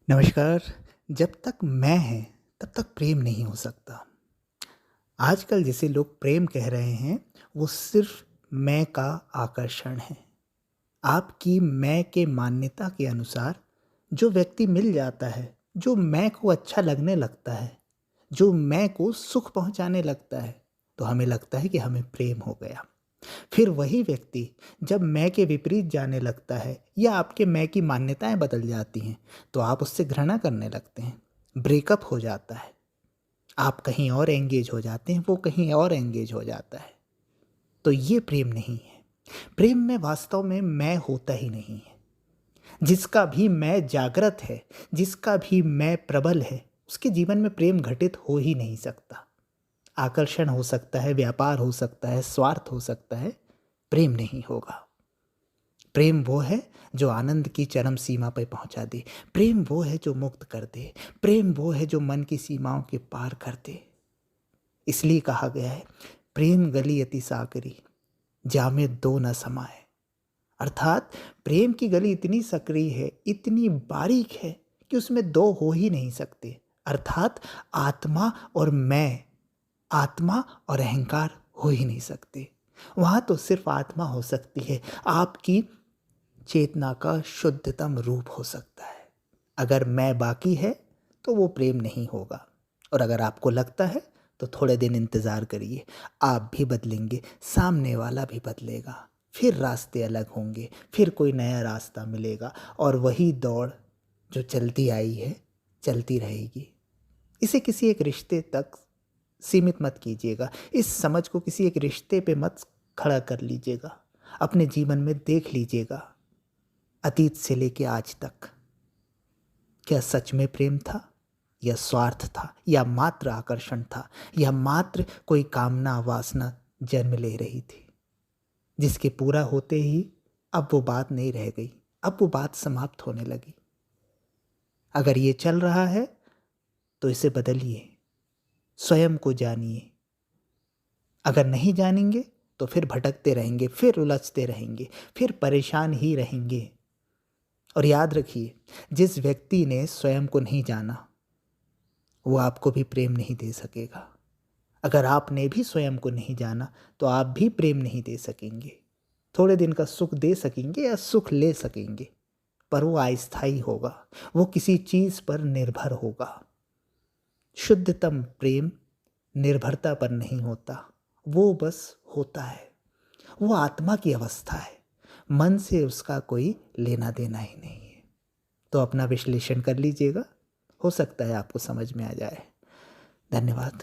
नमस्कार। जब तक मैं है तब तक प्रेम नहीं हो सकता। आजकल जिसे लोग प्रेम कह रहे हैं वो सिर्फ मैं का आकर्षण है। आपकी मैं के मान्यता के अनुसार जो व्यक्ति मिल जाता है, जो मैं को अच्छा लगने लगता है, जो मैं को सुख पहुंचाने लगता है, तो हमें लगता है कि हमें प्रेम हो गया। फिर वही व्यक्ति जब मैं के विपरीत जाने लगता है या आपके मैं की मान्यताएं बदल जाती हैं, तो आप उससे घृणा करने लगते हैं। ब्रेकअप हो जाता है, आप कहीं और एंगेज हो जाते हैं, वो कहीं और एंगेज हो जाता है। तो ये प्रेम नहीं है। प्रेम में वास्तव में मैं होता ही नहीं है। जिसका भी मैं जागृत है, जिसका भी मैं प्रबल है, उसके जीवन में प्रेम घटित हो ही नहीं सकता। आकर्षण हो सकता है, व्यापार हो सकता है, स्वार्थ हो सकता है, प्रेम नहीं होगा। प्रेम वो है जो आनंद की चरम सीमा पर पहुंचा दे। प्रेम वो है जो मुक्त कर दे। प्रेम वो है जो मन की सीमाओं के पार कर दे। इसलिए कहा गया है, प्रेम गली अति साकरी, जामे दो न समाए। अर्थात प्रेम की गली इतनी सक्रिय है, इतनी बारीक है कि उसमें दो हो ही नहीं सकते। अर्थात आत्मा और मैं, आत्मा और अहंकार हो ही नहीं सकते। वहाँ तो सिर्फ आत्मा हो सकती है, आपकी चेतना का शुद्धतम रूप हो सकता है। अगर मैं बाकी है तो वो प्रेम नहीं होगा। और अगर आपको लगता है तो थोड़े दिन इंतज़ार करिए, आप भी बदलेंगे, सामने वाला भी बदलेगा, फिर रास्ते अलग होंगे, फिर कोई नया रास्ता मिलेगा और वही दौड़ जो चलती आई है चलती रहेगी। इसे किसी एक रिश्ते तक सीमित मत कीजिएगा। इस समझ को किसी एक रिश्ते पे मत खड़ा कर लीजिएगा। अपने जीवन में देख लीजिएगा, अतीत से लेके आज तक क्या सच में प्रेम था, या स्वार्थ था, या मात्र आकर्षण था, या मात्र कोई कामना वासना जन्म ले रही थी, जिसके पूरा होते ही अब वो बात नहीं रह गई, अब वो बात समाप्त होने लगी। अगर ये चल रहा है तो इसे बदलिए, स्वयं को जानिए। अगर नहीं जानेंगे तो फिर भटकते रहेंगे, फिर उलझते रहेंगे, फिर परेशान ही रहेंगे। और याद रखिए, जिस व्यक्ति ने स्वयं को नहीं जाना वो आपको भी प्रेम नहीं दे सकेगा। अगर आपने भी स्वयं को नहीं जाना तो आप भी प्रेम नहीं दे सकेंगे। थोड़े दिन का सुख दे सकेंगे या सुख ले सकेंगे, पर वो अस्थायी होगा, वो किसी चीज़ पर निर्भर होगा। शुद्धतम प्रेम निर्भरता पर नहीं होता, वो बस होता है। वो आत्मा की अवस्था है, मन से उसका कोई लेना देना ही नहीं है। तो अपना विश्लेषण कर लीजिएगा, हो सकता है आपको समझ में आ जाए। धन्यवाद।